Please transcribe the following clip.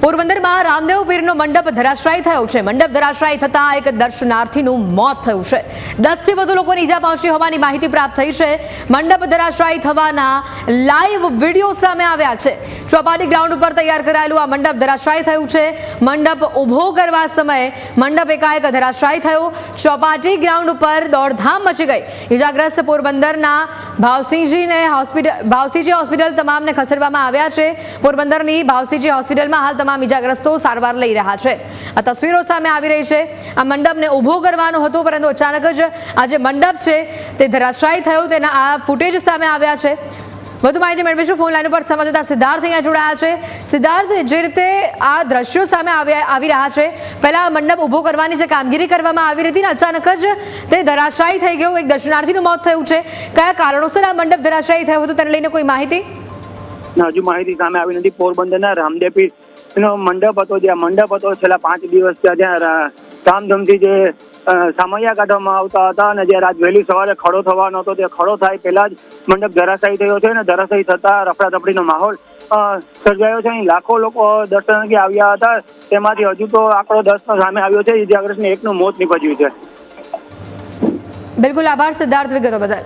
પોરબંદરમાં રામદેવ પીરનો મંડપ ધરાશાયી થયો છે। મંડપ ધરાશાયી થતા એક દર્શનાર્થીનું મોત થયું છે। 10 થી વધુ લોકોને ઈજા પહોંચી હોવાની માહિતી પ્રાપ્ત થઈ છે। મંડપ ધરાશાયી થવાના લાઈવ વિડીયો સામે આવ્યા છે। ચોપાટી ગ્રાઉન્ડ ઉપર તૈયાર કરાયેલું આ મંડપ ધરાશાયી થયું છે। મંડપ ઊભો કરવા સમયે મંડપ એકાએક ધરાશાયી થયો। ચોપાટી ગ્રાઉન્ડ ઉપર દોડધામ મચી ગઈ। ઈજાગ્રસ્ત પોરબંદરના ભાવસિંહજી હોસ્પિટલ તમામને ખસેડવામાં આવ્યા છે। પોરબંદરની ભાવસિંહજી હોસ્પિટલમાં હાલ તમામ ઈજાગ્રસ્તો સારવાર લઈ રહ્યા છે। આ તસવીરો સામે આવી રહી છે। આ મંડપને ઊભો કરવાનો હતો, પરંતુ અચાનક જ આ જે મંડપ છે તે ધરાશાયી થયો, તેના આ ફૂટેજ સામે આવ્યા છે। વધુ માહિતી મેળવીશું। ફોન લાઈન ઉપર સંવાદદાતા સિદ્ધાર્થ અહીંયા જોડાયા છે। સિદ્ધાર્થ, જે રીતે આ દ્રશ્યો સામે આવી રહ્યા છે, પહેલા મંડપ ઊભો કરવાની જે કામગીરી કરવામાં આવી હતી ને અચાનક જ તે ધરાશાયી થઈ ગયો, એક દર્શનાર્થીનું મોત થયું છે। કયા કારણોસર આ મંડપ ધરાશાયી થયો હતો તેને લઈને કોઈ માહિતી? હજુ માહિતી સામે આવી નથી। પોરબંદરના રામદેવ પીરનો મંડપ હતો, જ્યાં મંડપ હતો છેલ્લા 5 દિવસ ત્યાં ધામધૂમથી જે સામૈયા કાઢવામાં આવતા હતા, અને જ્યારે આજ વહેલી સવારે ખડો થવાનો હતો તે ખડો થાય પહેલા જ મંડપ ધરાશાયી થયો છે, અને ધરાશાયી થતા રફડાદફડીનો માહોલ સર્જાયો છે। અહીં લાખો લોકો દર્શનાર્થે આવ્યા હતા, તેમાંથી હજુ તો આંકડો 10નો સામે આવ્યો છે। ઇજાગ્રસ્તને 1નું મોત નીપજ્યું છે। બિલકુલ, આભાર સિદ્ધાર્થ વિગતો બદલ।